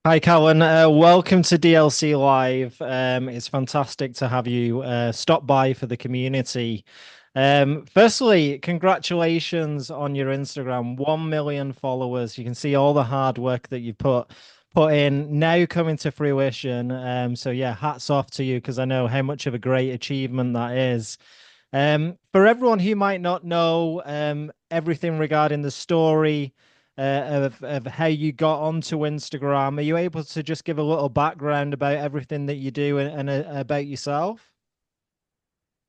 Hi, Callen. Welcome to DLC Live. It's fantastic to have you stop by for the community. Firstly, congratulations on your Instagram, 1 million followers. You can see all the hard work that you put in now coming to fruition. So yeah, hats off to you because I know how much of a great achievement that is. For everyone who might not know everything regarding the story of how you got onto Instagram, are you able to just give a little background about everything that you do and about yourself?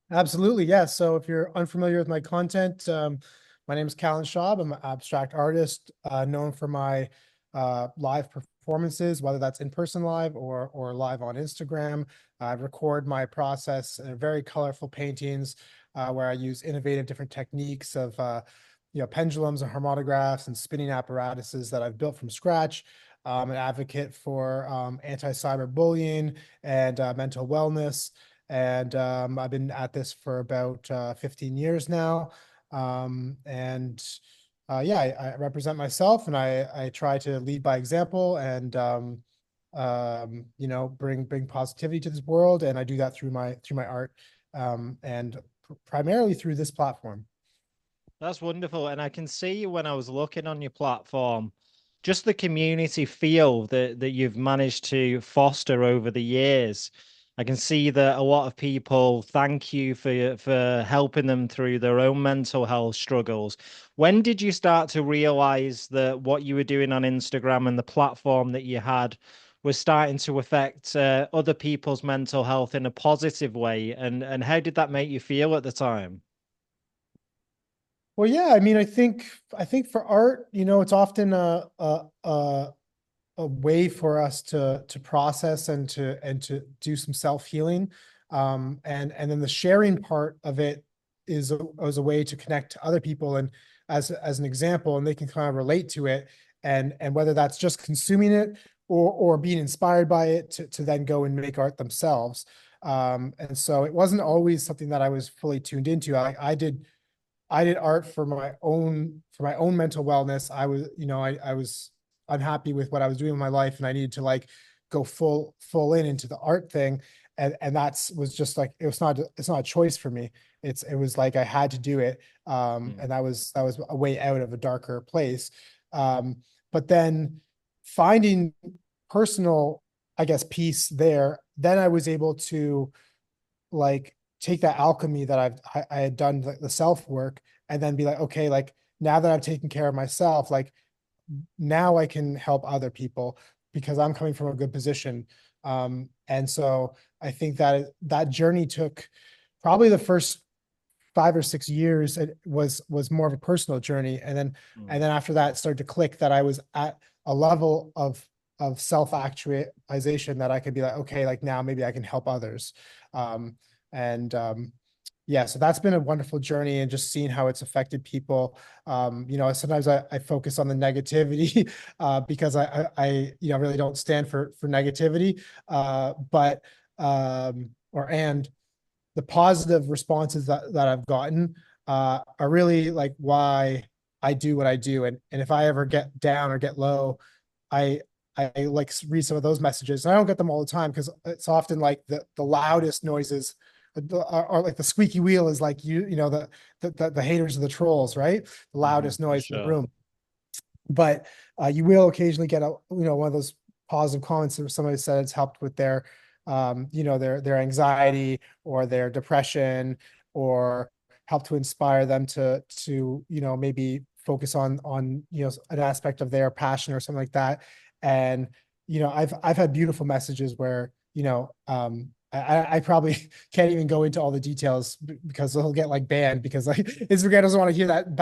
Absolutely, yes. So if you're unfamiliar with my content, my name is Callen Schaub. I'm an abstract artist known for my live performances, whether that's in-person live or live on Instagram. I record my process in very colorful paintings where I use innovative different techniques of pendulums and harmonographs and spinning apparatuses that I've built from scratch. I'm an advocate for anti-cyberbullying and mental wellness. And I've been at this for about 15 years now. And yeah, I represent myself and I try to lead by example and bring positivity to this world. And I do that through my art and primarily through this platform. That's wonderful. And I can see when I was looking on your platform, just the community feel that you've managed to foster over the years. I can see that a lot of people thank you for helping them through their own mental health struggles. When did you start to realize that what you were doing on Instagram and the platform that you had was starting to affect other people's mental health in a positive way? And how did that make you feel at the time? Well, yeah, I mean, I think for art, it's often a way for us to process and to do some self-healing. And then the sharing part of it is a way to connect to other people and as an example, and they can kind of relate to it. And whether that's just consuming it or being inspired by it to then go and make art themselves. And so it wasn't always something that I was fully tuned into. I did art for my own mental wellness. I was unhappy with what I was doing in my life, and I needed to like go full into the art thing. And that's was just like it's not a choice for me. It was like I had to do it. And that was a way out of a darker place. But then finding personal, I guess, peace there, then I was able to like take that alchemy that I had done the self work and then be like, okay, like now that I've taken care of myself, like now I can help other people because I'm coming from a good position. And so I think that that journey took probably the first 5 or 6 years. It was more of a personal journey, and then after that, it started to click that I was at a level of self actualization that I could be like, okay, like now maybe I can help others. And Yeah, so that's been a wonderful journey and just seeing how it's affected people. Sometimes I focus on the negativity because I really don't stand for negativity. But or and the positive responses that I've gotten are really like why I do what I do. And if I ever get down or get low, I I like read some of those messages. And I don't get them all the time because it's often like the loudest noises are like the squeaky wheel is like the haters of the trolls, right? The loudest For noise in the sure. room. But you will occasionally get one of those positive comments that somebody said it's helped with their anxiety or their depression, or help to inspire them to maybe focus on an aspect of their passion or something like that. And I've had beautiful messages where I probably can't even go into all the details because they'll get like banned because like Instagram doesn't want to hear that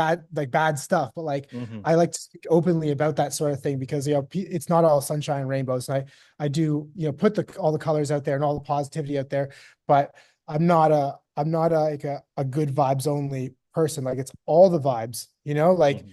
bad stuff. But like Hmm. I like to speak openly about that sort of thing because it's not all sunshine and rainbows. And I do put all the colors out there and all the positivity out there, but I'm not a good vibes only person. Like it's all the vibes, Hmm.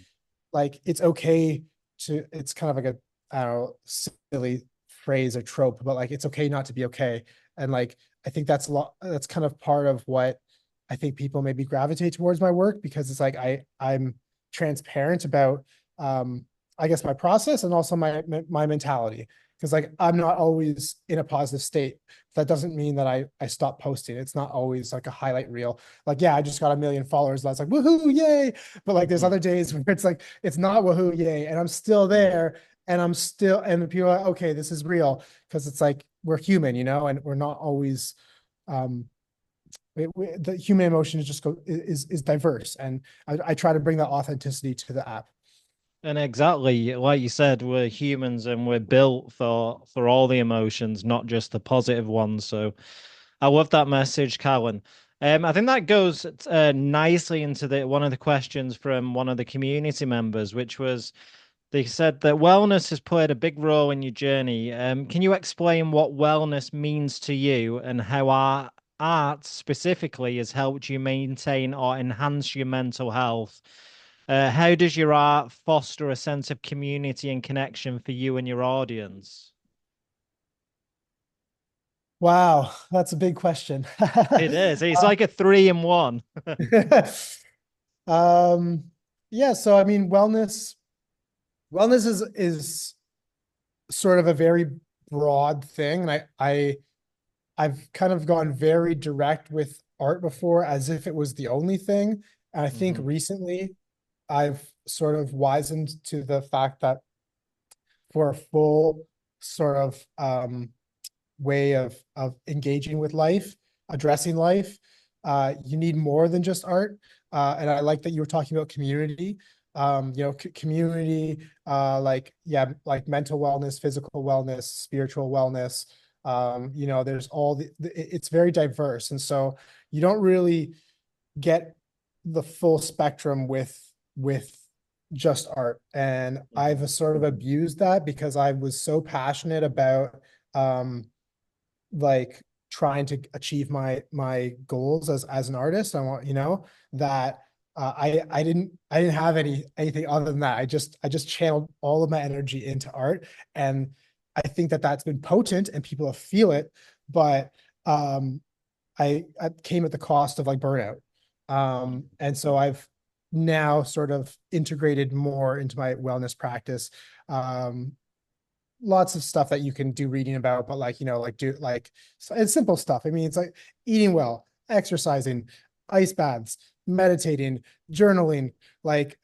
like it's okay to, it's kind of like a, I don't know, silly phrase or trope, but like it's okay not to be okay. And like I think that's kind of part of what I think people maybe gravitate towards my work because it's like I'm transparent about I guess my process and also my mentality. because like I'm not always in a positive state. That doesn't mean that I stop posting. It's not always like a highlight reel. Like, yeah, I just got 1 million followers. That's like, woohoo, yay. But like there's Mhm. other days where it's like, it's not woohoo, yay. And I'm still Yeah. there, and and people are like, okay, this is real. Because it's like we're human, and we're not always um the human emotion is just is diverse. And I try to bring that authenticity to the app. And exactly, like you said, we're humans and we're built for all the emotions, not just the positive ones. So I love that message, Callen. I think that goes nicely into the one of the questions from one of the community members, which was they said that wellness has played a big role in your journey. Can you explain what wellness means to you and how art specifically has helped you maintain or enhance your mental health? How does your art foster a sense of community and connection for you and your audience? Wow, that's a big question. It is. It's like a three in one. um, yeah, so I mean, wellness is sort of a very broad thing, and I've kind of gone very direct with art before, as if it was the only thing. And I think Hmm. recently I've sort of wizened to the fact that for a full sort of way of engaging with life, addressing life, you need more than just art. And I like that you were talking about community. Community, like, yeah, like mental wellness, physical wellness, spiritual wellness. There's it's very diverse, and so you don't really get the full spectrum with just art. And Hmm. I've sort of abused that because I was so passionate about um like trying to achieve my goals as an artist. I want, that I didn't have anything other than that. I just channeled all of my energy into art, and I think that that's been potent and people feel it. But um I came at the cost of like burnout. And so I've now sort of integrated more into my wellness practice. Um, Lots of stuff that you can do reading about, but like, like do like it's simple stuff. I mean, it's like eating well, exercising, ice baths, meditating, journaling, like,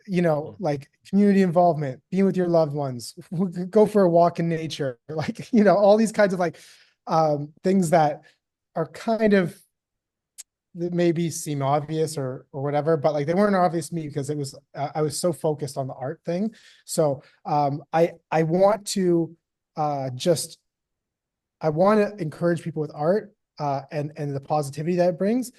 like community involvement, being with your loved ones, go for a walk in nature, like, all these kinds of like things that are kind of that maybe seem obvious or whatever, but like they weren't obvious to me because it was I was so focused on the art thing. So I want to just I want to encourage people with art and the positivity that it brings,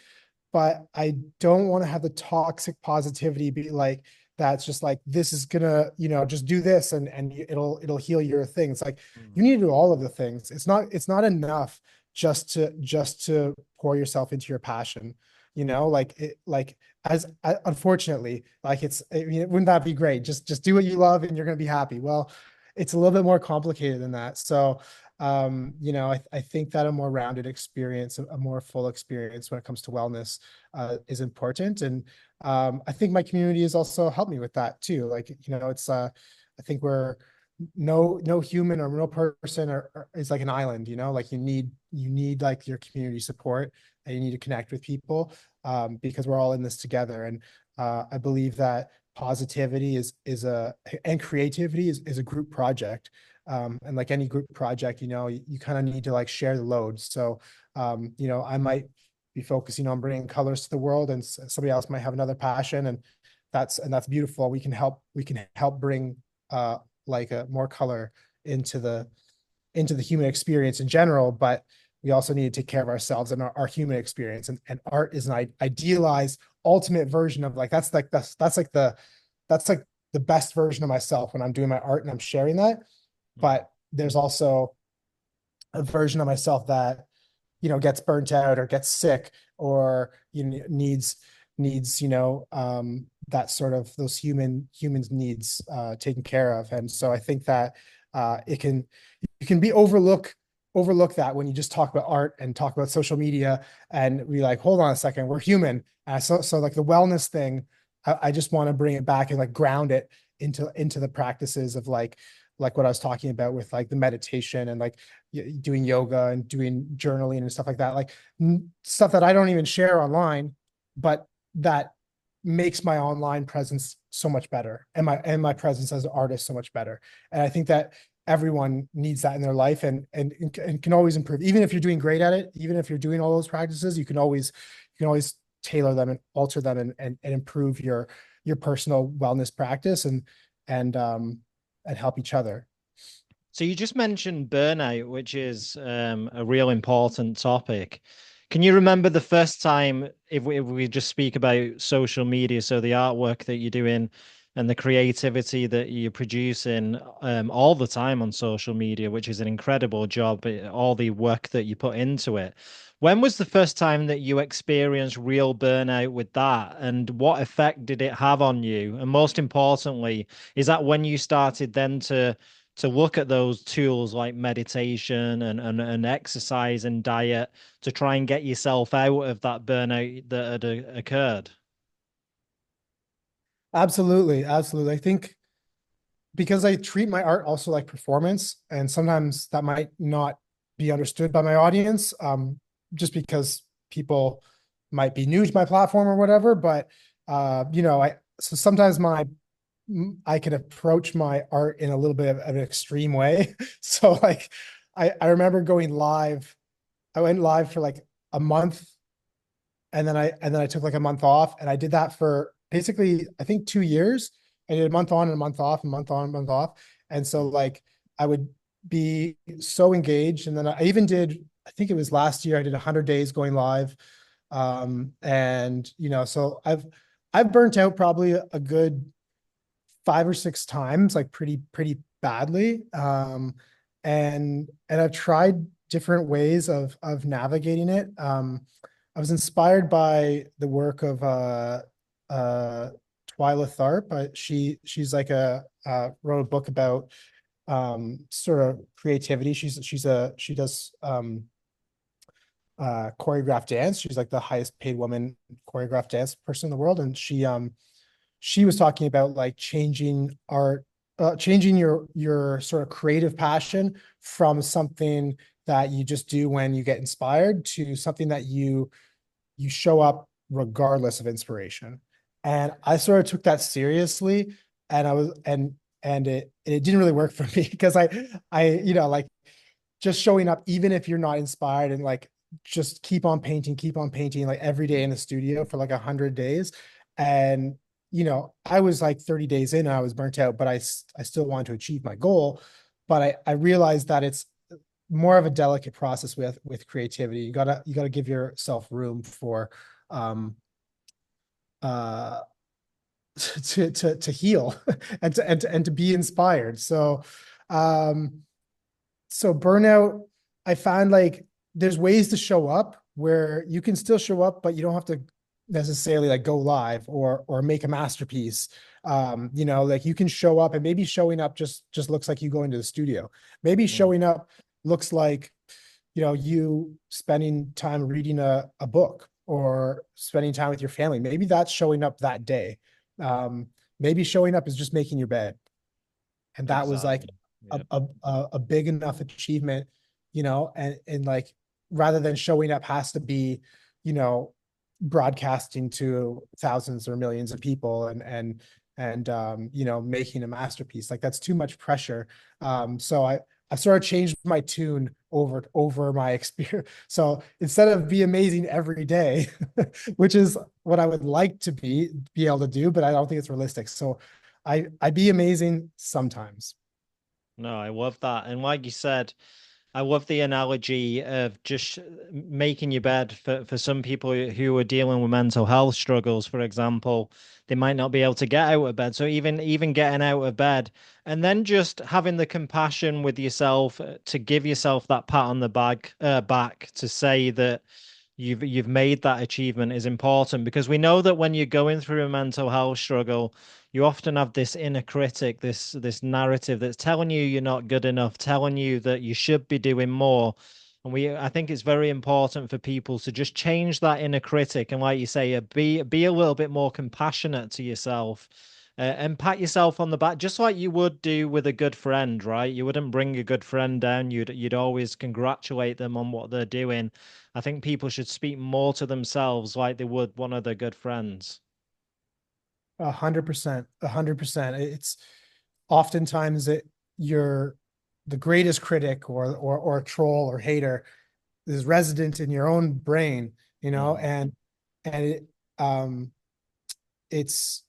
but I don't want to have the toxic positivity be like that's just like this is gonna just do this and it'll heal your things. Like you need to do all of the things. It's not enough just to pour yourself into your passion. Like it like as unfortunately like I mean, wouldn't that be great? Just do what you love and you're gonna be happy. Well, it's a little bit more complicated than that. So I think that a more rounded experience, a more full experience when it comes to wellness is important. And I think my community has also helped me with that too. Like, it's I think we're no human or no person is like an island, like you need like your community support, and you need to connect with people because we're all in this together. And I believe that positivity and creativity is a group project. And like any group project, you kind of need to like share the load. So, I might be focusing on bringing colors to the world, and somebody else might have another passion, and that's beautiful. We can help bring like a more color into the human experience in general, but we also need to take care of ourselves and our human experience. And art is an idealized ultimate version of like that's like the best version of myself when I'm doing my art and I'm sharing that. Hmm. But there's also a version of myself that gets burnt out or gets sick or needs that sort of those humans needs taken care of. And so I think that it can you can be overlook that when you just talk about art and talk about social media and be like, hold on a second, we're human. So like the wellness thing, I just want to bring it back and like ground it into the practices of like like what I was talking about with like the meditation and like doing yoga and doing journaling and stuff like that, like stuff that I don't even share online, but that makes my online presence so much better, and my presence as an artist so much better. And I think that everyone needs that in their life, and can always improve. Even if you're doing great at it, even if you're doing all those practices, you can always tailor them and alter them, and improve your personal wellness practice, and help each other. So you just mentioned burnout, which is a real important topic. Can you remember the first time, if we just speak about social media, so the artwork that you're doing and the creativity that you're producing all the time on social media, which is an incredible job, all the work that you put into it. When was the first time that you experienced real burnout with that, and what effect did it have on you? And most importantly, is that when you started then to look at those tools like meditation and exercise and diet to try and get yourself out of that burnout that had occurred? Absolutely, absolutely. I think because I treat my art also like performance, and sometimes that might not be understood by my audience, just because people might be new to my platform or whatever. But I so sometimes I can approach my art in a little bit of an extreme way. So like I remember going live. I went live for like a month, and then I took like a month off, and I did that for basically I think 2 years. I did a month on and a month off, a month on, a month off. And so like I would be so engaged. And then I even did, I think it was last year, I did 100 days going live. And so I've burnt out probably a good 5 or 6 times, like pretty badly. And I've tried different ways of navigating it. I was inspired by the work of Twyla Tharp. She's like wrote a book about sort of creativity. She does choreographed dance. She's like the highest paid woman choreographed dance person in the world, and she was talking about like changing art, changing your sort of creative passion from something that you just do when you get inspired to something that you show up regardless of inspiration. And I sort of took that seriously, and I was and it didn't really work for me because like just showing up even if you're not inspired, and like just keep on painting like every day in the studio for like 100 days. And I was like 30 days in and I was burnt out, but I still wanted to achieve my goal. But I realized that it's more of a delicate process with creativity. You gotta give yourself room for uh to heal and to be inspired. Um so burnout, I found like there's ways to show up where you can still show up, but you don't have to necessarily like go live or make a masterpiece. Like you can show up, and maybe showing up just looks like you go into the studio. Maybe Mm. showing up looks like you spending time reading a book or spending time with your family. Maybe that's showing up that day. um Maybe showing up is just making your bed, and that was like Exactly. a Yeah. a big enough achievement. And like rather than showing up has to be you know broadcasting to thousands or millions of people, and making a masterpiece, like that's too much pressure. So I sort of changed my tune over my experience. So instead of be amazing every day, which is what I would like to be able to do, but I don't think it's realistic. So I be amazing sometimes. No, I love that. And like you said, I love the analogy of just making your bed for some people who are dealing with mental health struggles, for example. They might not be able to get out of bed. So even getting out of bed and then just having the compassion with yourself to give yourself that pat on the back to say that you've made that achievement is important, because we know that when you're going through a mental health struggle, you often have this inner critic, this narrative that's telling you you're not good enough, telling you that you should be doing more. And I think it's very important for people to just change that inner critic and, like you say, be a little bit more compassionate to yourself, and pat yourself on the back, just like you would do with a good friend, right? You wouldn't bring a good friend down. You'd always congratulate them on what they're doing. I think people should speak more to themselves like they would one of their good friends. 100%, 100%. It's oftentimes you're the greatest critic or troll or hater is resident in your own brain, Mhm. and um it's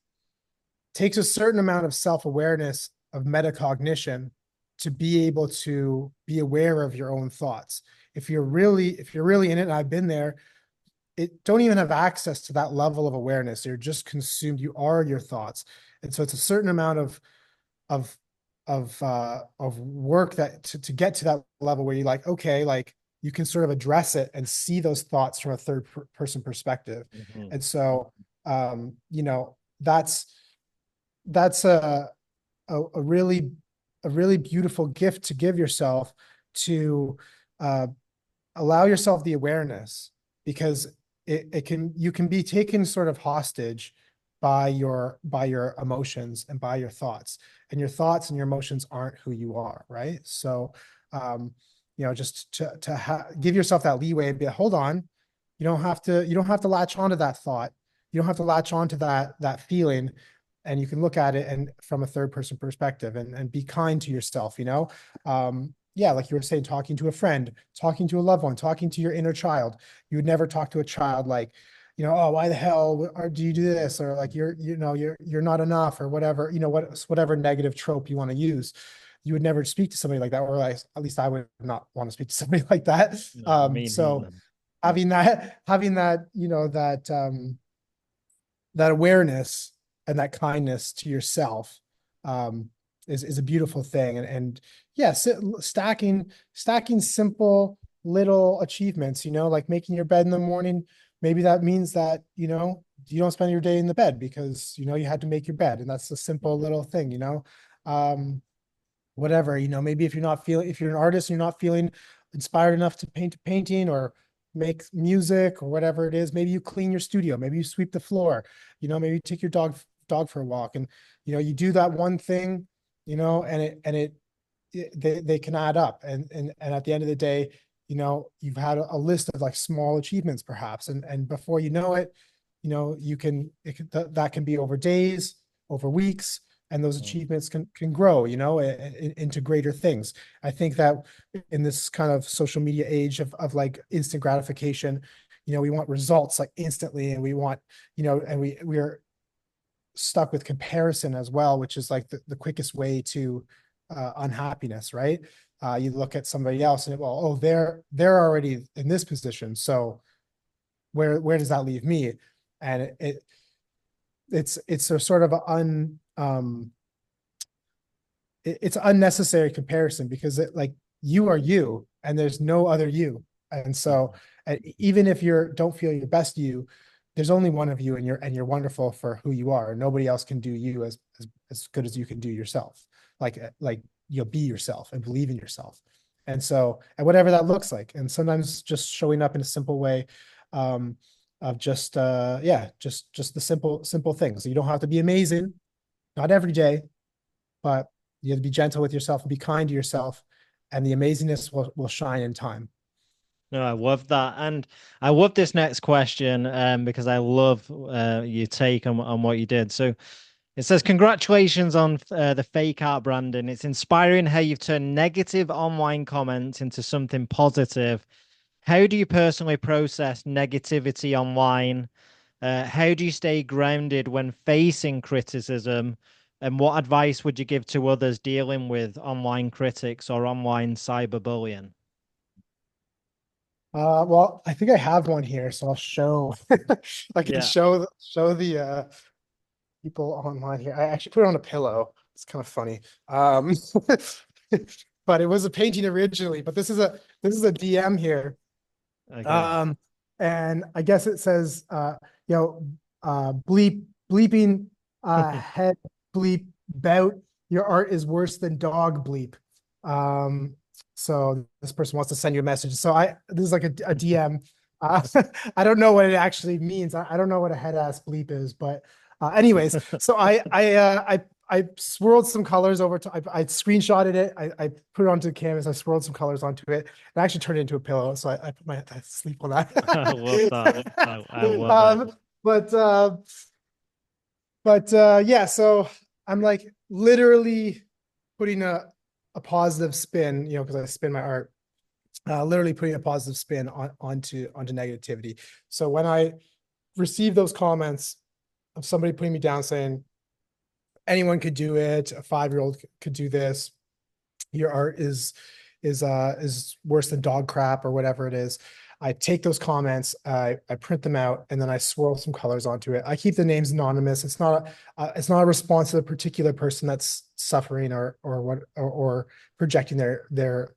takes a certain amount of self-awareness of metacognition to be able to be aware of your own thoughts. If you're really in it, and I've been there, it don't even have access to that level of awareness. You're just consumed. You are your thoughts. And so it's a certain amount of of work that to get to that level where you're like, okay, like you can sort of address it and see those thoughts from a third person perspective. Mhm. And so that's a really beautiful gift to give yourself, to uh, allow yourself the awareness, because it can you can be taken sort of hostage by your emotions and by your thoughts, and your thoughts and your emotions aren't who you are, right? So um just give yourself that leeway and be, hold on, you don't have to latch onto that thought, you don't have to latch onto that feeling, and you can look at it and from a third person perspective, and be kind to yourself, yeah, like you were saying, talking to a friend, talking to a loved one, talking to your inner child. You would never talk to a child like, oh, why the hell do you do this? Or like, you're not enough, or whatever, whatever negative trope you want to use. You would never speak to somebody like that, or like, at least I would not want to speak to somebody like that. No, me So neither. having that, that awareness and that kindness to yourself, um, is a beautiful thing. And yes, stacking simple little achievements, like making your bed in the morning. Maybe that means that, you don't spend your day in the bed because, you had to make your bed. And that's a simple little thing, um, whatever, maybe if you're an artist and you're not feeling inspired enough to paint a painting or make music or whatever it is, maybe you clean your studio, maybe you sweep the floor, maybe you take your dog for a walk, and you do that one thing, they can add up, and at the end of the day, you've had a list of like small achievements perhaps, and before you know it, that can be over days, over weeks, and those Mhm. achievements can grow, into greater things. I think that in this kind of social media age of like instant gratification, we want results like instantly, and we want, and we're stuck with comparison as well, which is like the quickest way to unhappiness, right? You look at somebody else and, well, oh, they're already in this position, so where does that leave me? And it's a sort of it's unnecessary comparison, because like you are you and there's no other you. And so even if you don't feel your best you, there's only one of you, and you're wonderful for who you are. Nobody else can do you as good as you can do yourself. Like be yourself and believe in yourself. And so, and whatever that looks like, and sometimes just showing up in a simple way, um, of just yeah, just the simple things. You don't have to be amazing, not every day, but you have to be gentle with yourself and be kind to yourself, and the amazingness will shine in time. No, I love that. And I love this next question because I love your take on what you did. So it says, congratulations on the fake art branding. It's inspiring how you've turned negative online comments into something positive. How do you personally process negativity online? How do you stay grounded when facing criticism? And what advice would you give to others dealing with online critics or online cyberbullying? Well, I think I have one here, so I'll show. I can Yeah. show the people online here. I actually put it on a pillow. It's kind of funny. But it was a painting originally. But this is a DM here. Okay. Um, and I guess it says, bleeping, head bleep bout. Your art is worse than dog bleep. Um, so this person wants to send you a message. So this is like a DM. Uh, I don't know what it actually means. I don't know what a head ass bleep is, but Anyways, so I swirled some colors over to, I screenshotted it. I put it onto the canvas. I swirled some colors onto it. And I actually turned it into a pillow. So I put I sleep on I love that. that. I love it. But yeah, so I'm like literally putting a positive spin, you know, because I spin my art, literally putting a positive spin onto negativity. So when I receive those comments of somebody putting me down saying anyone could do it, a 5-year-old could do this, your art is worse than dog crap or whatever it is. I take those comments, I print them out, and then I swirl some colors onto it. I keep the names anonymous. It's not a response to a particular person that's suffering or projecting their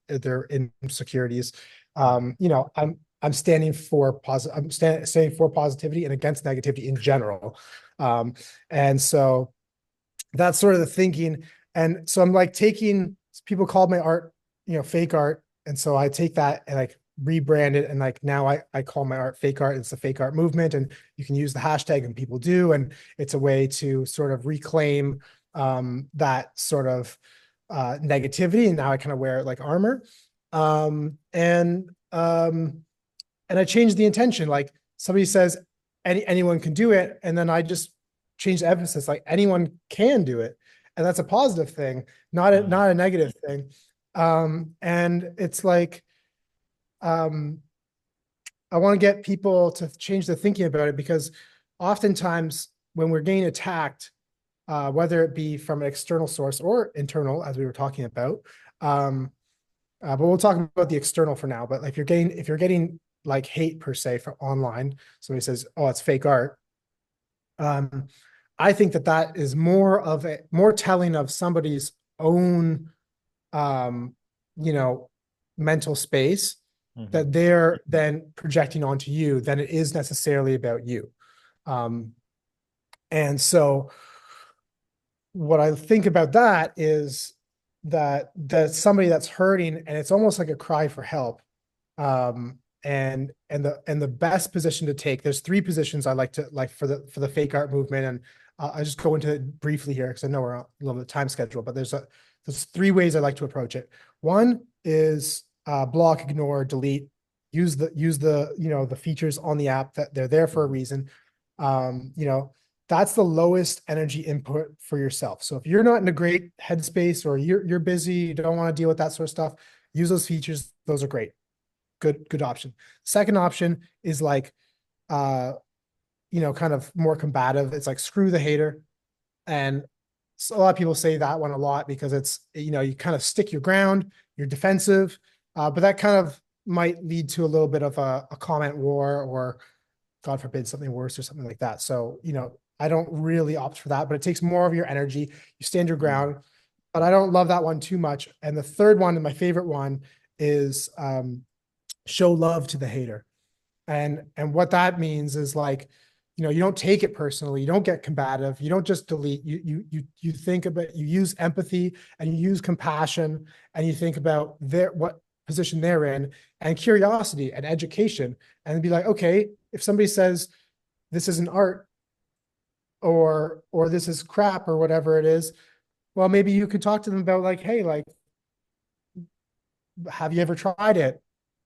insecurities. You know, I'm standing for positive. I'm standing for positivity and against negativity in general. And so that's sort of the thinking. And so I'm like taking, people called my art, you know, fake art. And so I take that and like rebrand it. And like now I call my art fake art. It's the fake art movement. And you can use the hashtag and people do. And it's a way to sort of reclaim that sort of negativity. And now I kind of wear it like armor. And I changed the intention. Like somebody says anyone can do it. And then I just change the emphasis, like anyone can do it. And that's a positive thing, not a negative thing. And it's like, I want to get people to change their thinking about it, because oftentimes when we're getting attacked, whether it be from an external source or internal, as we were talking about, but we'll talk about the external for now. But like if you're getting like hate per se from online, somebody says, "Oh, it's fake art." I think that is more telling of somebody's own, you know, mental space that they're then projecting onto you than it is necessarily about you. And so what I think about that is that somebody that's hurting, and it's almost like a cry for help. And the best position to take, there's 3 positions I like to like for the fake art movement. And I'll just go into it briefly here because I know we're on a little bit of time schedule, but there's 3 ways I like to approach it. One is block, ignore, delete, use the you know, the features on the app that they're there for a reason. You know, that's the lowest energy input for yourself. So if you're not in a great headspace, or you're busy, you don't want to deal with that sort of stuff, use those features. Those are great. Good option. Second option is like, you know, kind of more combative. It's like, screw the hater. And so a lot of people say that one a lot because it's, you know, you kind of stick your ground, you're defensive, but that kind of might lead to a little bit of a comment war, or God forbid something worse or something like that. So, you know, I don't really opt for that, but it takes more of your energy. You stand your ground, but I don't love that one too much. And the third one, and my favorite one, is show love to the hater. And what that means is like, you know, you don't take it personally, you don't get combative, you don't just delete, you think about, you use empathy and you use compassion, and you think about what position they're in, and curiosity and education, and be like, okay, if somebody says this isn't art, or this is crap, or whatever it is, well, maybe you could talk to them about like, hey, like, have you ever tried it?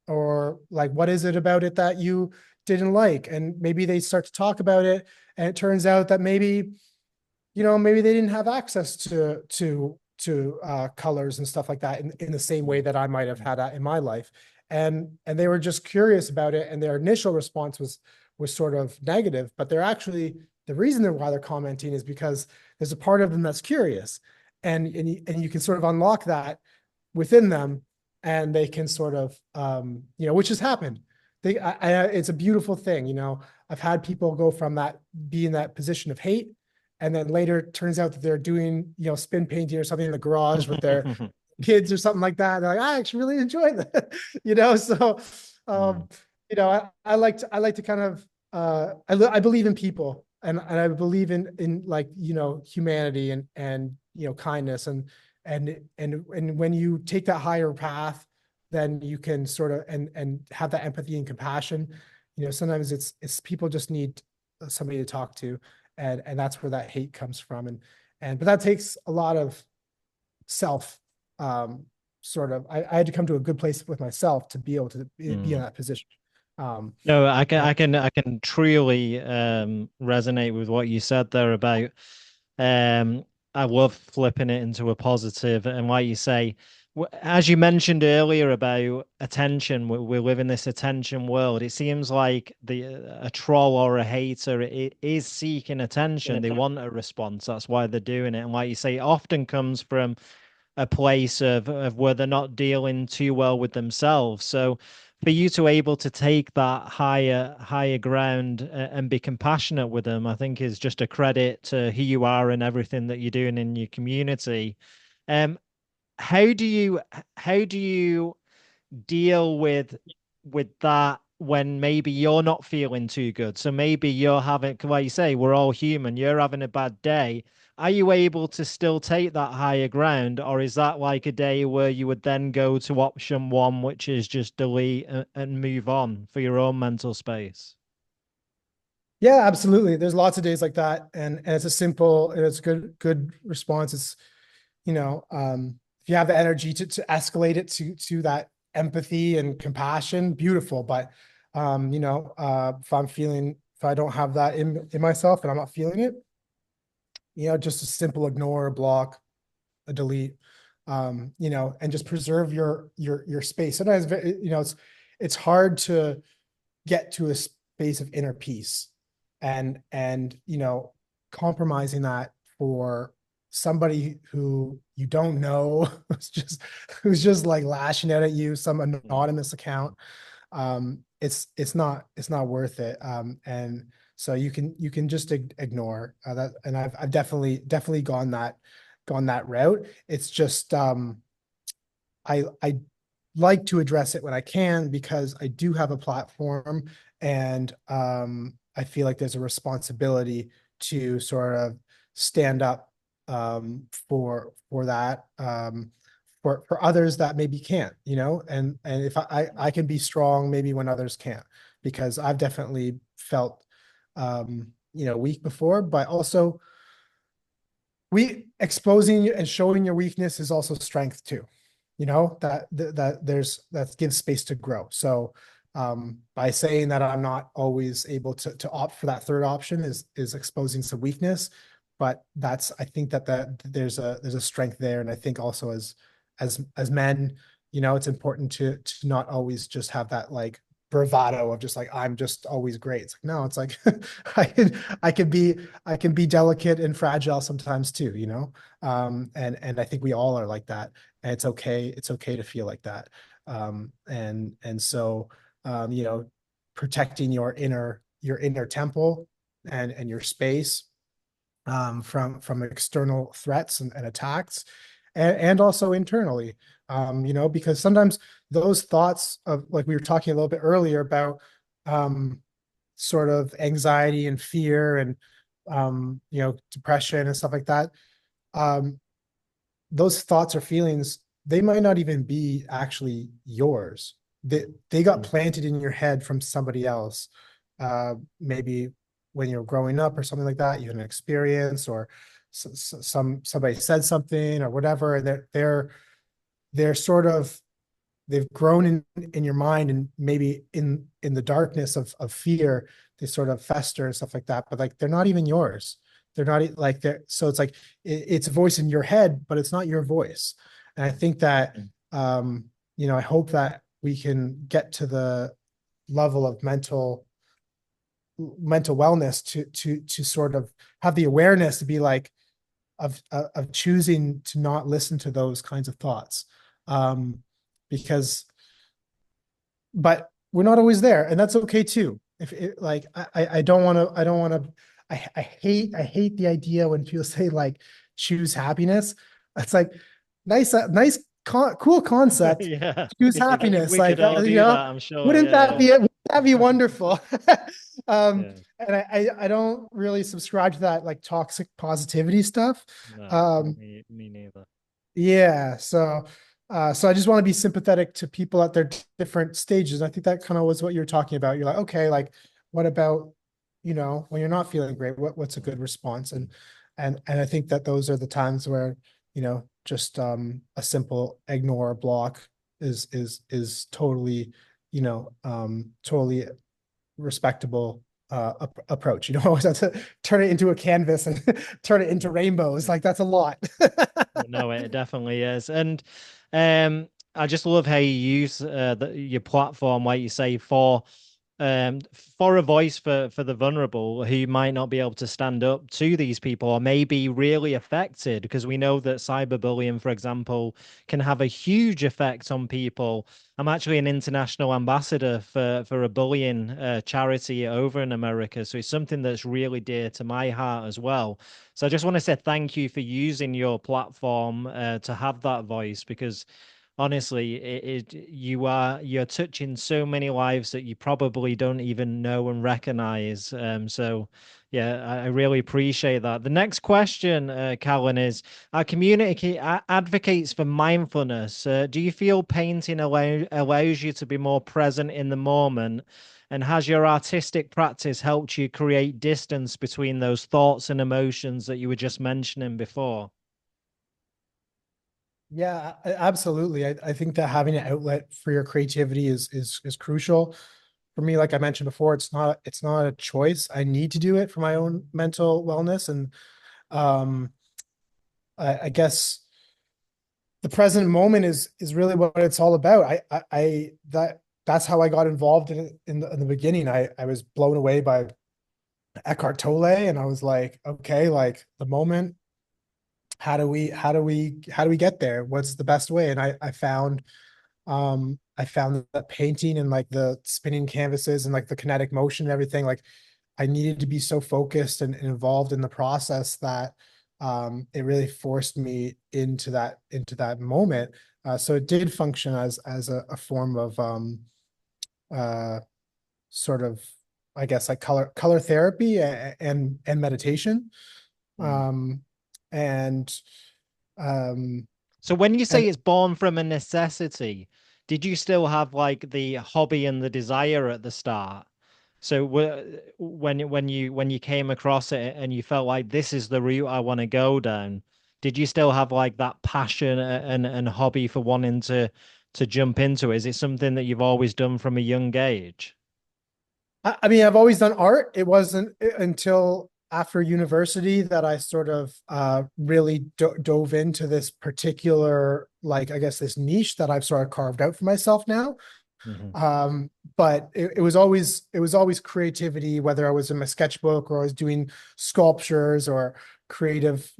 Or like, what is it about it that you didn't like? And maybe they start to talk about it, and it turns out that maybe, you know, maybe they didn't have access to colors and stuff like that in the same way that I might have had that in my life. And they were just curious about it, and their initial response was sort of negative, but they're actually, the reason why they're commenting is because there's a part of them that's curious, and you can sort of unlock that within them, and they can sort of, you know, which has happened. It's a beautiful thing. You know, I've had people go from that, be in that position of hate, and then later it turns out that they're doing, you know, spin painting or something in the garage with their kids or something like that. They're like, I actually really enjoy that, you know? So, you know, I like to kind of, I believe in people, and I believe in like, you know, humanity and, you know, kindness, and when you take that higher path, then you can sort of, and have that empathy and compassion. You know, sometimes it's people just need somebody to talk to. and that's where that hate comes from. And but that takes a lot of self, sort of, I had to come to a good place with myself to be able to be in Mm. that position. No, I can, And I can truly resonate with what you said there about. Um, I love flipping it into a positive, and like you say, as you mentioned earlier about attention, we live in this attention world. It seems like a troll or a hater, it is seeking attention. They want a response. That's why they're doing it. And like you say, it often comes from a place of where they're not dealing too well with themselves. So for you to able to take that higher ground and be compassionate with them, I think is just a credit to who you are and everything that you're doing in your community. Um, how do you how do you deal with that when maybe you're not feeling too good? So maybe you're having, like you say, we're all human, you're having a bad day. Are you able to still take that higher ground, or is that like a day where you would then go to option one, which is just delete and move on for your own mental space? yeah, absolutely. There's lots of days like that, and it's a simple and it's good response. It's, if you have the energy to escalate it to that empathy and compassion, beautiful. But if I don't have that in myself and I'm not feeling it, just a simple ignore, a block, a delete, and just preserve your space. Sometimes, it's hard to get to a space of inner peace, and compromising that for somebody who you don't know, who's just like lashing out at you, some Mm. anonymous account. It's not worth it. And so you can just ignore that. And I've definitely gone that route. It's just, I like to address it when I can, because I do have a platform, and I feel like there's a responsibility to sort of stand up, for that, for others that maybe can't, and if I can be strong maybe when others can't, because I've definitely felt, weak before. But also, we exposing and showing your weakness is also strength too, that gives space to grow. So, by saying that I'm not always able to opt for that third option is exposing some weakness. But I think that there's a strength there. And I think also as men, it's important to not always just have that like bravado of just like, I'm just always great. It's like, no, it's like, I can be delicate and fragile sometimes too, and I think we all are like that. And it's okay to feel like that. And so, protecting your inner temple and your space, from external threats and attacks, and also internally, because sometimes those thoughts of, like we were talking a little bit earlier about, sort of anxiety and fear and, depression and stuff like that. Um, those thoughts or feelings, they might not even be actually yours. They got Mm. planted in your head from somebody else. Maybe when you're growing up or something like that, you had an experience, or somebody said something or whatever, and they're sort of, they've grown in your mind, and maybe in the darkness of fear, they sort of fester and stuff like that. But like, they're not even yours. They're not like they're so it's like, it's a voice in your head, but it's not your voice. And I think that, Mm. I hope that we can get to the level of mental wellness to sort of have the awareness to be like, of choosing to not listen to those kinds of thoughts. Because but we're not always there, and that's okay too. If it, like, I don't want to I hate the idea when people say like, choose happiness. It's like, nice cool concept. Yeah, Choose we happiness, could like, all do that, I'm sure. wouldn't that Yeah, be wonderful? yeah. And I don't really subscribe to that like toxic positivity stuff. No, um me neither. yeah, so I just want to be sympathetic to people at their different stages. I think that kind of was what you're talking about. You're like, okay, like, what about, when you're not feeling great, what's a good response? And I think that those are the times where, just a simple ignore block is totally, totally respectable approach. You don't always have to turn it into a canvas and turn it into rainbows. Like that's a lot. No, it definitely is. And I just love how you use your platform, like you say, for a voice for the vulnerable who might not be able to stand up to these people or may be really affected, because we know that cyberbullying, for example, can have a huge effect on people. I'm actually an international ambassador for a bullying charity over in America, so it's something that's really dear to my heart as well. So I just want to say thank you for using your platform to have that voice, because honestly, you're touching so many lives that you probably don't even know and recognize. So yeah, I really appreciate that. The next question, Callen, is our community advocates for mindfulness. Do you feel painting allows you to be more present in the moment? And has your artistic practice helped you create distance between those thoughts and emotions that you were just mentioning before? Yeah, absolutely. I think that having an outlet for your creativity is crucial. For me, like I mentioned before, it's not a choice. I need to do it for my own mental wellness. And um I guess the present moment is really what it's all about. That's how I got involved in it in the beginning. I was blown away by Eckhart Tolle, and I was like, okay, like the moment, how do we get there? What's the best way? And I found that painting and like the spinning canvases and like the kinetic motion and everything, like I needed to be so focused and involved in the process that it really forced me into that moment. So it did function as a form of uh, sort of, I guess, like color therapy and meditation. Mm. Um, and um, So when you say and it's born from a necessity, did you still have like the hobby and the desire at the start? So when you came across it and you felt like this is the route I want to go down, did you still have like that passion and hobby for wanting to jump into it? Is it something that you've always done from a young age? I mean, I've always done art. It wasn't until after university that I sort of really dove into this particular, like, I guess, this niche that I've sort of carved out for myself now. Hmm. But it was always creativity, whether I was in my sketchbook or I was doing sculptures or creative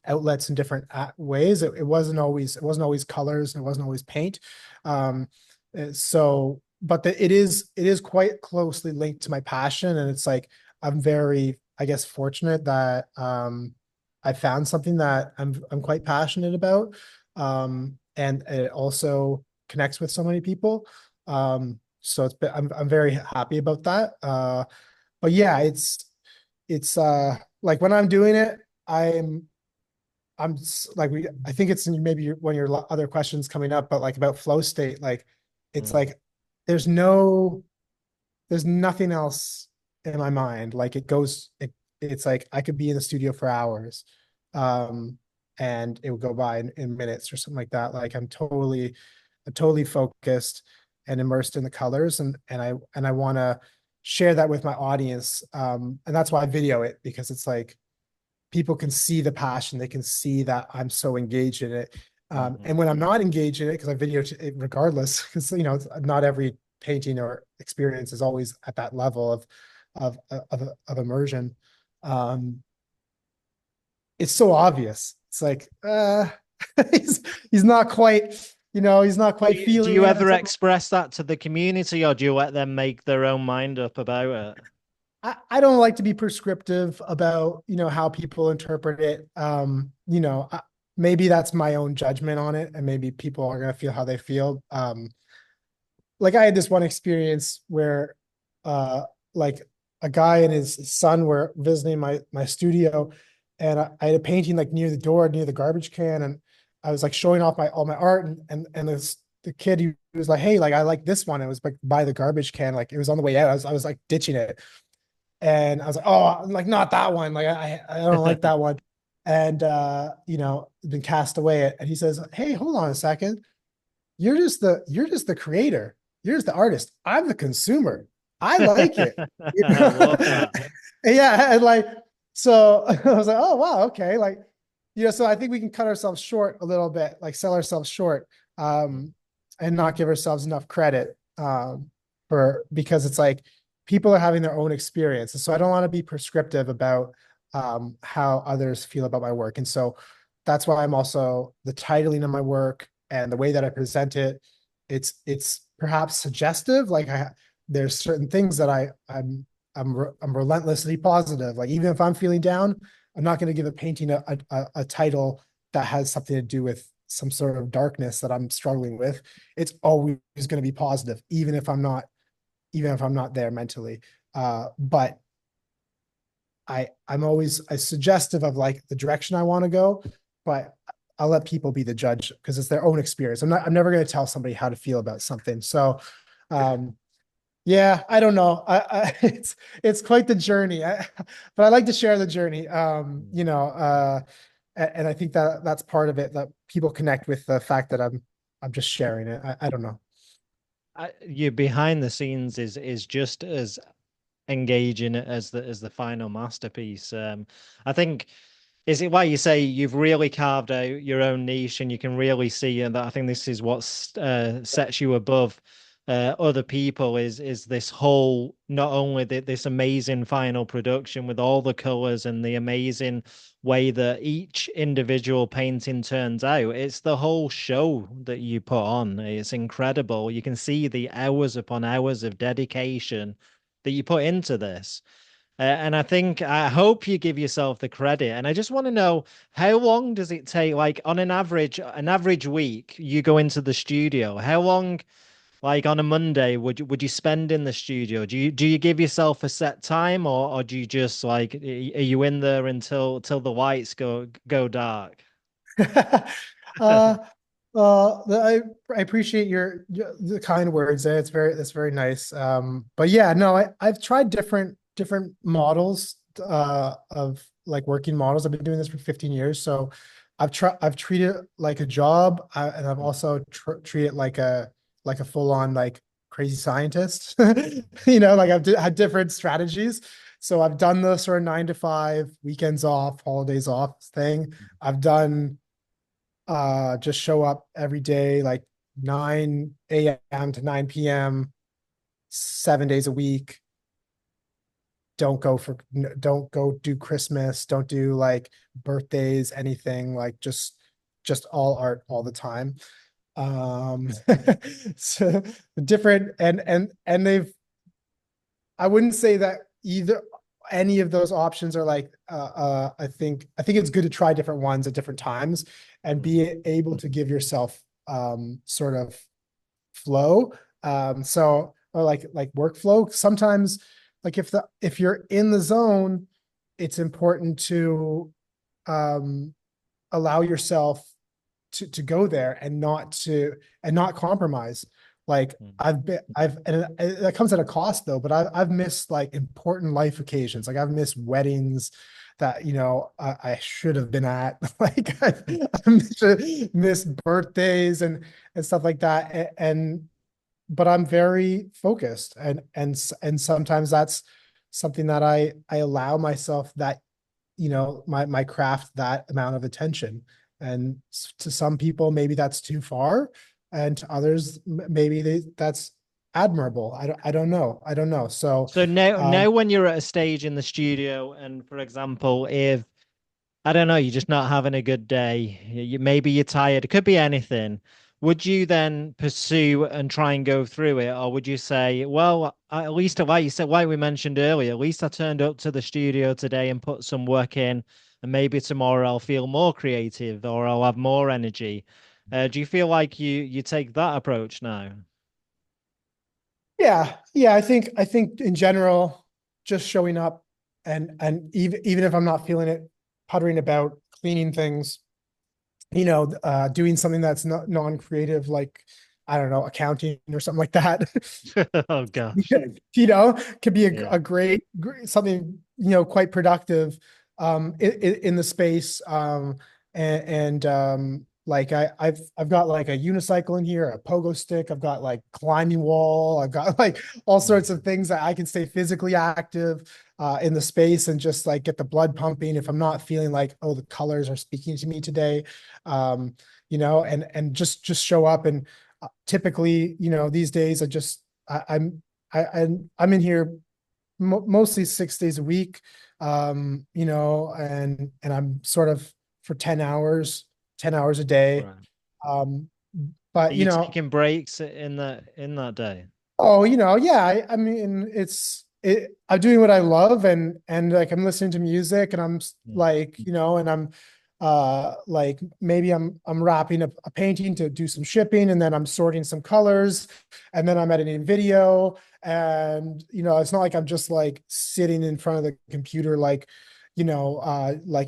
outlets in different ways. It wasn't always colors, and it wasn't always paint. Um, but it is quite closely linked to my passion, and it's like I'm very, I guess, fortunate that I found something that I'm quite passionate about, and it also connects with so many people. So I'm very happy about that. But yeah, it's like when I'm doing it, like I think it's maybe one of your other questions coming up, but like about flow state, like it's Mm. like there's no there's nothing else in my mind. Like it's like I could be in the studio for hours, um, and it would go by in minutes or something like that. Like I'm totally focused and immersed in the colors, and I want to share that with my audience. And that's why I video it, because it's like people can see the passion, they can see that I'm so engaged in it. Hmm. And when I'm not engaged in it, because I video it regardless, because not every painting or experience is always at that level of immersion. Um, it's so obvious. It's like he's he's not quite, he's not Do quite you, do feeling you it ever until express that to the community, or do you let them make their own mind up about it? I don't like to be prescriptive about, how people interpret it. Maybe that's my own judgment on it, and maybe people are gonna feel how they feel. Like I had this one experience where like a guy and his son were visiting my studio, and I had a painting like near the door, near the garbage can, and I was like showing off my all my art, and this the kid, he was like, hey, like I like this one. It was like by the garbage can, like it was on the way out. I was like ditching it. And I was like, oh, I'm like, not that one. Like, I don't like that one. And, you know, been cast away. And he says, hey, hold on a second. You're just the creator. You're just the artist. I'm the consumer. I like it. You I know? love that. Yeah. And like, so I was like, oh, wow. Okay. Like, you know, so I think we can cut ourselves short a little bit, like sell ourselves short, and not give ourselves enough credit, because it's like people are having their own experience. And so I don't want to be prescriptive about, how others feel about my work. And so that's why I'm also the titling of my work and the way that I present it. It's perhaps suggestive. Like there's certain things that I'm relentlessly positive. Like even if I'm feeling down, I'm not going to give a painting a title that has something to do with some sort of darkness that I'm struggling with. It's always going to be positive, even if I'm not there mentally. But I'm always suggestive of like the direction I want to go, but I'll let people be the judge because it's their own experience. I'm never going to tell somebody how to feel about something. So, yeah, I don't know. It's quite the journey. But I like to share the journey. You know, and I think that that's part of it, that people connect with the fact that I'm just sharing it. I don't know. You behind the scenes is just as engaging as the final masterpiece. I think is it why you say you've really carved out your own niche and you can really see and that I think this is what sets you above other people is this whole not only this amazing final production with all the colors and the amazing way that each individual painting turns out. It's the whole show that you put on. It's incredible. You can see the hours upon hours of dedication that you put into this. And I hope you give yourself the credit. And I just want to know, how long does it take? Like on an average week, you go into the studio. How long, like on a Monday, would you spend in the studio? Do you give yourself a set time, or do you just like are you in there until the lights go dark? uh, I appreciate the kind words. That's very nice. But yeah, no, I've tried different models of like working models. I've been doing this for 15 years, so I've treated it like a job, and I've also treated it like a full on like crazy scientist. You know, like had different strategies. So I've done the sort of 9 to 5, weekends off, holidays off thing. I've done just show up every day like 9 a.m. to 9 p.m., 7 days a week. Don't go do Christmas, don't do like birthdays, anything, like just all art all the time. So different, and they've, I wouldn't say that either any of those options are like, I think it's good to try different ones at different times and be able to give yourself sort of flow. So or like workflow. Sometimes like if you're in the zone, it's important to um allow yourself to go there and not compromise. Like and that comes at a cost though, but I've missed like important life occasions. Like I've missed weddings that, you know, I should have been at. Like I've missed birthdays and stuff like that. And but I'm very focused, and sometimes that's something that I allow myself, that, you know, my craft, that amount of attention. And to some people maybe that's too far, and to others maybe that's admirable. I don't know. So So now um when you're at a stage in the studio, and for example, if I don't know, you're just not having a good day. Maybe you're tired. It could be anything. Would you then pursue and try and go through it, or would you say, well, at least like you said, like we mentioned earlier, at least I turned up to the studio today and put some work in, and maybe tomorrow I'll feel more creative or I'll have more energy. Do you feel like you take that approach now? yeah, I think in general, just showing up, and even if I'm not feeling it, puttering about, cleaning things, you know, doing something that's not non-creative, like I don't know, accounting or something like that. Oh gosh. Could be Yeah. a great something, quite productive in the space. Like I've got like a unicycle in here, a pogo stick, I've got like climbing wall, I've got like all sorts of things that I can stay physically active in the space and just like get the blood pumping if I'm not feeling like, oh, the colors are speaking to me today. And just show up. And typically, these days I'm in here mostly 6 days a week, and I'm sort of for 10 hours a day. Right. Um, Are but you taking breaks in that day? oh, yeah, I mean, I'm doing what I love, and like I'm listening to music, and I'm Mm. like, and I'm like maybe I'm wrapping up a painting to do some shipping, and then I'm sorting some colors, and then I'm editing video. And it's not like I'm just like sitting in front of the computer like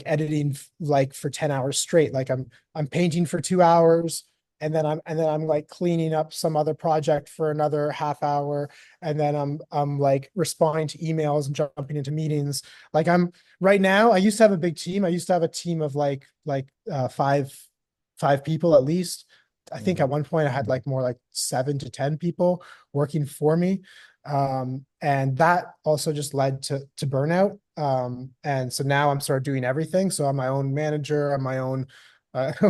editing like for 10 hours straight. Like I'm painting for 2 hours, and then I'm like cleaning up some other project for another half hour, and then I'm like responding to emails and jumping into meetings. Like I'm right now, I used to have a big team. I used to have a team of five people at least. I think Mm. at one point I had like more like 7 to 10 people working for me. And that also just led to burnout. And so now I'm sort of doing everything. So I'm my own manager, I'm my own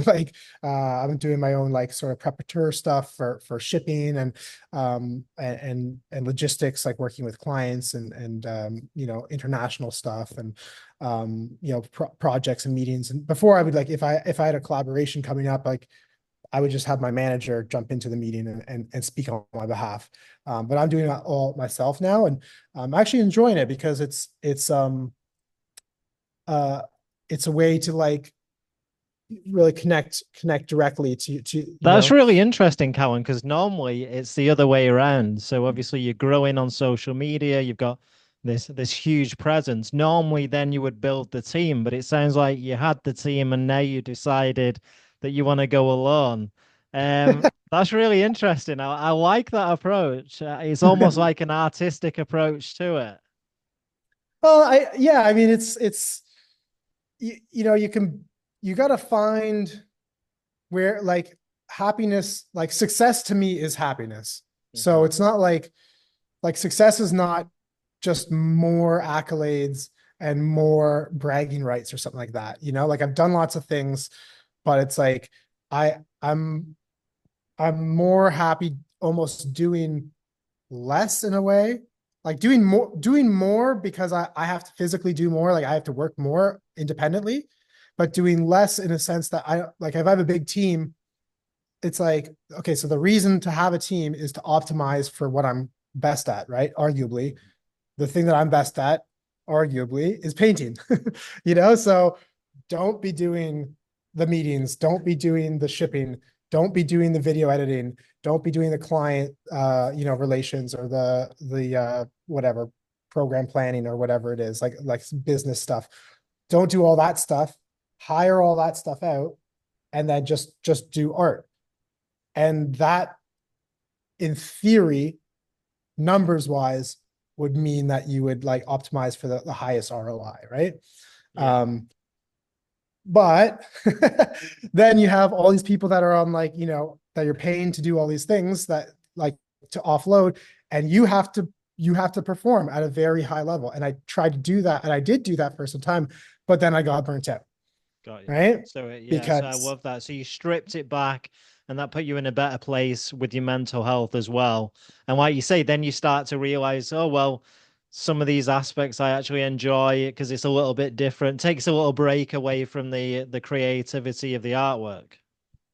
like I'm doing my own like sort of preparateur stuff for shipping and logistics, like working with clients and international stuff and projects and meetings. And before I would like if I had a collaboration coming up, like I would just have my manager jump into the meeting and speak on my behalf. But I'm doing it all myself now, and I'm actually enjoying it because uh it's a way to like really connect directly That's really interesting, Callen, because normally it's the other way around. So obviously you're growing on social media, you've got this huge presence. Normally then you would build the team, but it sounds like you had the team and now you decided that you want to go alone. That's really interesting. I like that approach. It's almost like an artistic approach to it. Well, yeah, I mean, it's you got to find where like happiness, like success to me is happiness. So Hmm. it's not like success is not just more accolades and more bragging rights or something like that. Like I've done lots of things, but it's like I I'm I'm more happy almost doing less in a way, like doing more because I have to physically do more, like I have to work more independently, but doing less in a sense that I like if I have a big team, it's like, okay, so the reason to have a team is to optimize for what I'm best at, right? Arguably, the thing that I'm best at, arguably, is painting. So don't be doing the meetings, don't be doing the shipping, don't be doing the video editing, don't be doing the client relations or the whatever program planning or whatever it is, like business stuff. Don't do all that stuff. Hire all that stuff out and then just do art. And that in theory, numbers wise, would mean that you would like optimize for the highest ROI, right? Yeah. Um, but then you have all these people that are on like, that you're paying to do all these things that like to offload, and you have to perform at a very high level. And I tried to do that, and I did do that for some time, but then I got burnt out, Got you. right? So yeah, so I Because love that. So you stripped it back and that put you in a better place with your mental health as well. And like you say, then you start to realize, oh well, some of these aspects I actually enjoy because it's a little bit different. Takes a little break away from the creativity of the artwork.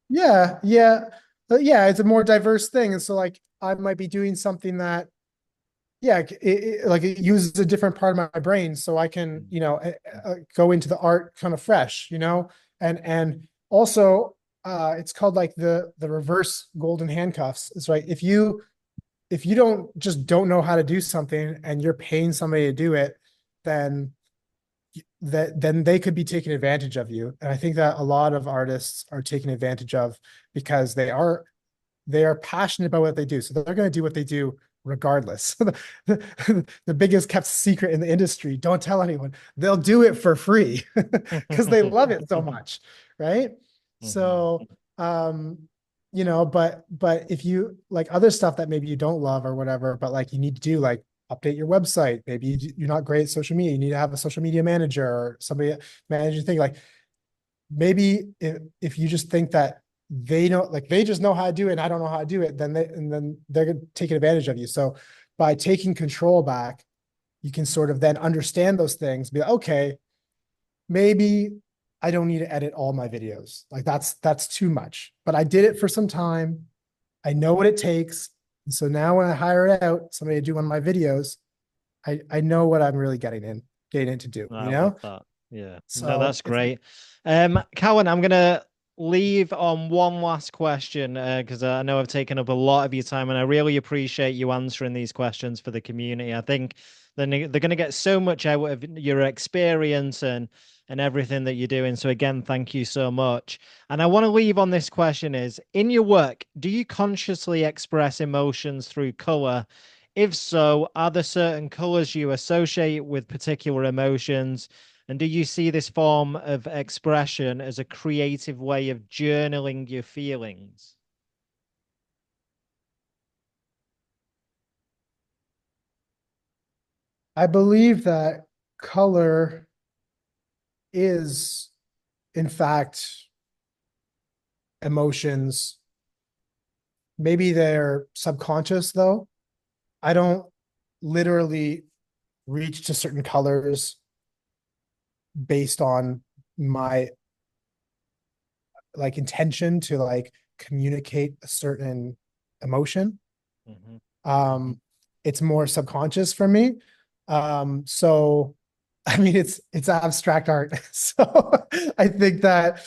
yeah, it's a more diverse thing. And so like I might be doing something that yeah, like it uses a different part of my brain, so I can, Mm. go into the art kind of fresh, and also, it's called like the reverse golden handcuffs. It's right. If you don't know how to do something and you're paying somebody to do it, then then they could be taking advantage of you. And I think that a lot of artists are taken advantage of because they are They are passionate about what they do. So they're going to do what they do regardless. The biggest kept secret in the industry, don't tell anyone. They'll do it for free because they love it so much, right? Mhm. So, but if you like other stuff that maybe you don't love or whatever, but like you need to do like update your website. Maybe you're not great at social media. You need to have a social media manager or somebody manage your thing. Like maybe if you just think that they don't like they just know how to do it and I don't know how to do it, then they're gonna take advantage of you. So by taking control back, you can sort of then understand those things, be like, okay, maybe I don't need to edit all my videos. Like that's too much. But I did it for some time. I know what it takes. And so now when I hire it out, somebody to do one of my videos, I know what I'm really getting in to do, I love that. Yeah. No, So that's it's great. Callen, I'm gonna leave on one last question because I know I've taken up a lot of your time, and I really appreciate you answering these questions for the community. I think they're going to get so much out of your experience and everything that you're doing. So again, thank you so much. And I want to leave on this question: is in your work, do you consciously express emotions through color? If so, are there certain colors you associate with particular emotions? And do you see this form of expression as a creative way of journaling your feelings? I believe that color is, in fact, emotions. Maybe they're subconscious, though. I don't literally reach to certain colors based on my like intention to like communicate a certain emotion. Mm-hmm. It's more subconscious for me. So I mean it's abstract art. So I think that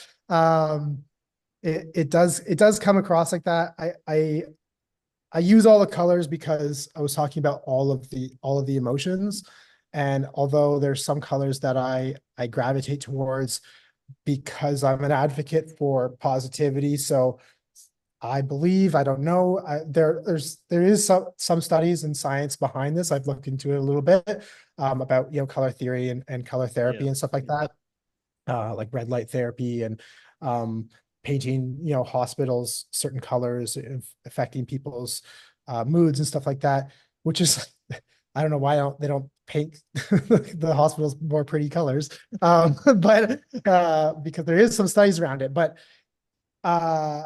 it does come across like that. I use all the colors because I was talking about all of the emotions. And although there's some colors that I gravitate towards because I'm an advocate for positivity. So I believe, I don't know, there is some studies and science behind this. I've looked into it a little bit about color theory and color Yeah. therapy and stuff like that, like red light therapy and painting hospitals certain colors affecting people's moods and stuff like that. Which is I don't know why they don't paint the hospitals more pretty colors, but because there is some studies around it, but uh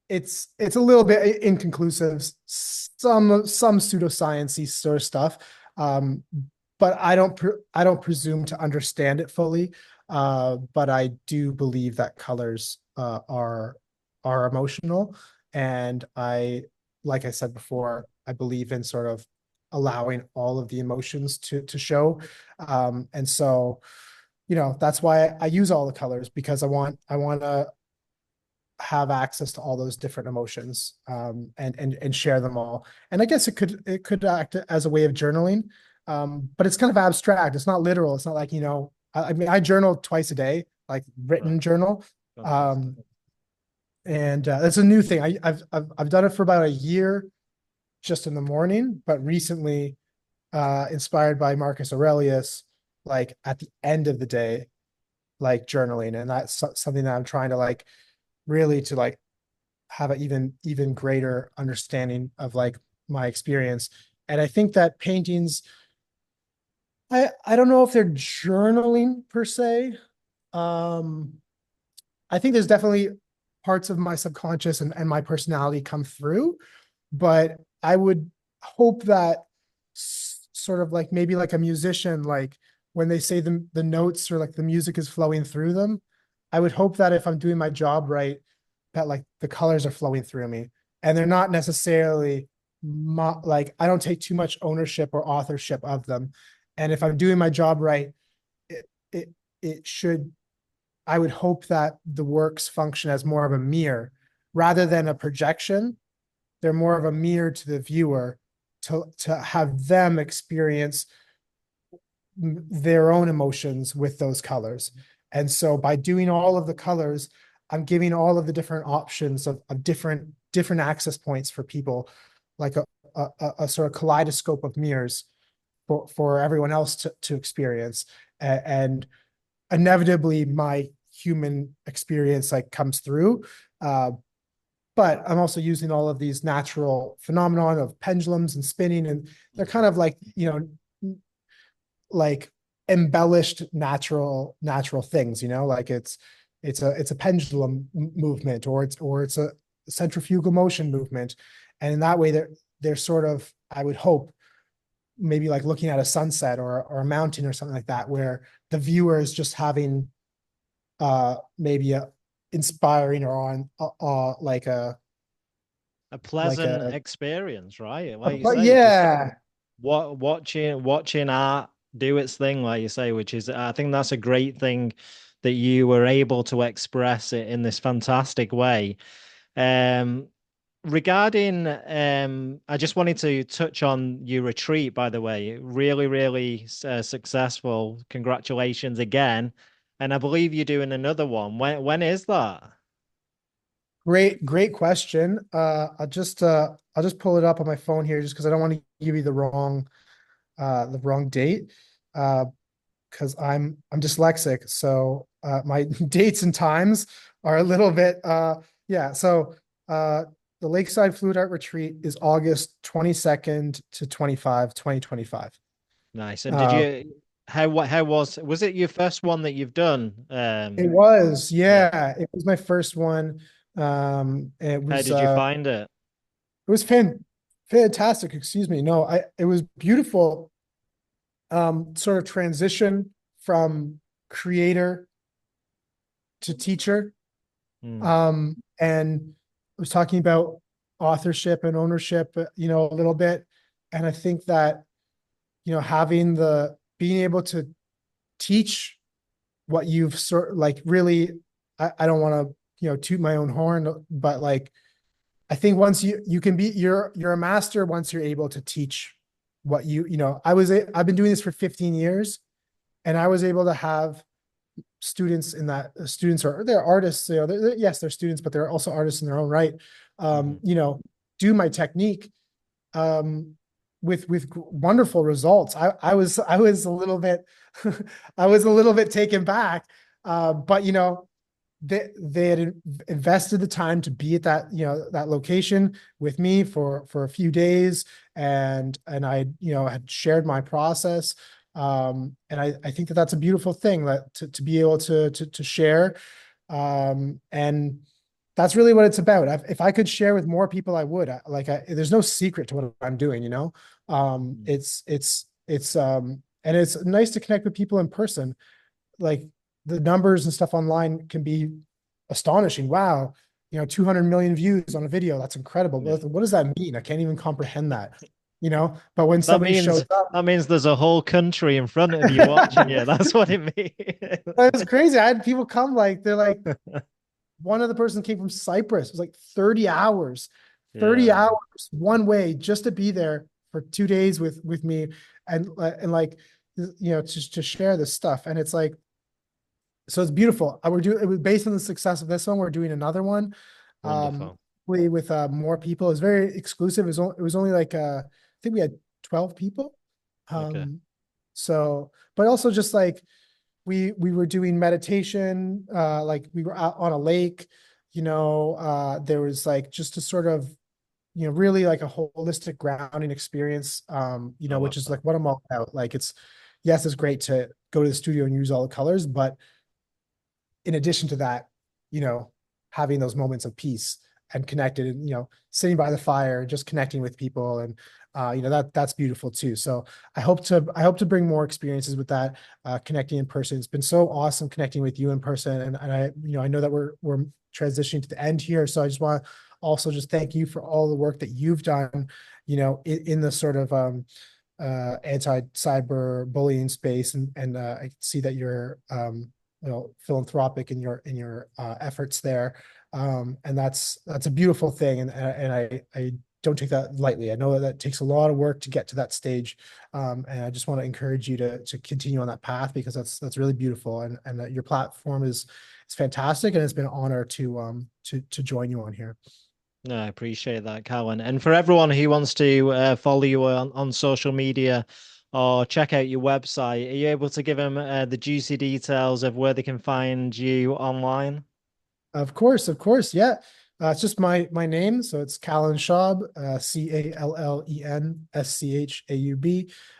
it's a little bit inconclusive, some pseudoscience sort of stuff. Um, but I don't presume to understand it fully. But I do believe that colors are emotional, and like I said before, I believe in sort of allowing all of the emotions to show. And so, that's why I use all the colors, because I want to have access to all those different emotions, and share them all. And I guess it could act as a way of journaling, but it's kind of abstract. It's not literal. It's not like I mean I journal twice a day, like Right. written journal, Fantastic. um, and that's a new thing. I've done it for about a year, just in the morning, but recently, inspired by Marcus Aurelius, like at the end of the day, like journaling, and that's something that I'm trying to like really to like have an even greater understanding of like my experience. And I think that paintings, I don't know if they're journaling per se. Um, I think there's definitely parts of my subconscious and my personality come through, but I would hope that sort of like maybe like a musician, like when they say the notes or like the music is flowing through them, I would hope that if I'm doing my job right, that like the colors are flowing through me and they're not necessarily like I don't take too much ownership or authorship of them. And if I'm doing my job right, it it it should I would hope that the works function as more of a mirror rather than a projection. They're more of a mirror to the viewer to have them experience their own emotions with those colors. And so by doing all of the colors, I'm giving all of the different options of different access points for people, like a sort of kaleidoscope of mirrors for everyone else to experience. And inevitably my human experience like comes through. Uh, but I'm also using all of these natural phenomenon of pendulums and spinning, and they're kind of like, like embellished natural things, like it's a pendulum movement, or it's a centrifugal motion movement. And in that way they're sort of, I would hope, maybe like looking at a sunset or a mountain or something like that, where the viewer is just having maybe a inspiring or on A like pleasant experience, right? Like you but say, just yeah, watching art do its thing, like you say, which is, I think that's a great thing that you were able to express it in this fantastic way. Um, Regarding, I just wanted to touch on your retreat, by the way. Really, really successful. Congratulations again. And I believe you're doing another one. When is that? great question. I'll just pull it up on my phone here, just because I don't want to give you the wrong date. Because I'm dyslexic, so my dates and times are a little bit yeah. So the Lakeside Fluid Art Retreat is August 22nd to 25, 2025. Nice. And did Uh, you, how was it your first one that you've done? it was, Yeah. yeah, it was my first one. How did you find it? It was fantastic, excuse me. No, it was beautiful, sort of transition from creator to teacher. Hmm. And I was talking about authorship and ownership, a little bit. And I think that, having being able to teach what you've like really, I don't want to, toot my own horn, but like, I think once you can be, you're a master once you're able to teach what I've been doing this for 15 years, and I was able to have students in that students are, they're artists, yes, they're students, but they're also artists in their own right. Hmm. Do my technique with wonderful results. I was a little bit I was a little bit taken back, but they had invested the time to be at that location with me for a few days, and I had shared my process. And I think that that's a beautiful thing, that to be able to share. And that's really what it's about. If I could share with more people, I would. There's no secret to what I'm doing, and it's nice to connect with people in person. Like, the numbers and stuff online can be astonishing. Wow, 200 million views on a video. That's incredible. Yeah. But what does that mean? I can't even comprehend that, But when That somebody means shows up, that means there's a whole country in front of you watching you. That's what it it's means. crazy. I had people come, like, they're like, one of the person came from Cyprus. It was like 30 hours, 30 Yeah, hours one way just to be there for 2 days with me, and like, just to share this stuff. And it's like, so it's beautiful. It was based on the success of this one. We're doing another one, um, wonderful. with more people. It was very exclusive. It was only like, I think we had 12 people. Okay. So, but also just like, we were doing meditation, like we were out on a lake, there was like just a sort of, really like a holistic grounding experience, I love which is that. like what I'm all about. Like, yes, it's great to go to the studio and use all the colors, but in addition to that, you know, having those moments of peace and connected, and, sitting by the fire, just connecting with people. And that's beautiful too. So I hope to bring more experiences with that, connecting in person. It's been so awesome connecting with you in person. And I know that we're transitioning to the end here. So I just want to also just thank you for all the work that you've done, in the sort of anti-cyber bullying space. And I see that you're philanthropic in your efforts there. And that's a beautiful thing. And I don't take that lightly. I know that that takes a lot of work to get to that stage. And I just want to encourage you to continue on that path, because that's really beautiful. And your platform is fantastic. And it's been an honor to join you on here. No, I appreciate that, Callen. And for everyone who wants to follow you on social media or check out your website, are you able to give them the juicy details of where they can find you online? Of course, of course. Yeah. It's just my name. So it's Callen Schaub, CallenSchaub.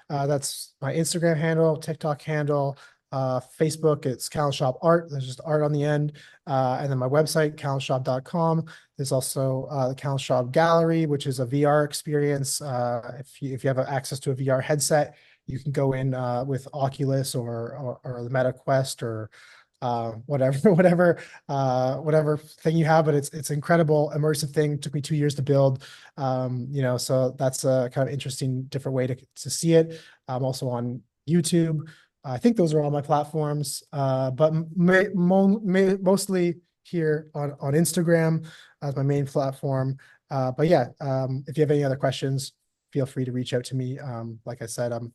That's my Instagram handle, TikTok handle, Facebook, it's Callen Schaub Art. There's just art on the end. And then my website, callenschaub.com. There's also the Callen Schaub Gallery, which is a VR experience. If you have access to a VR headset, you can go in with Oculus or the Meta Quest or whatever whatever thing you have, but it's incredible immersive thing. It took me 2 years to build. So that's a kind of interesting different way to see it. I'm also on YouTube. I think those are all my platforms, but mostly here on Instagram as my main platform. But yeah, if you have any other questions, feel free to reach out to me. Like I said, I'm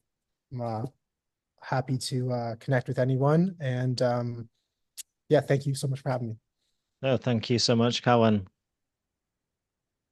happy to connect with anyone. And yeah, thank you so much for having me. No, thank you so much, Callen.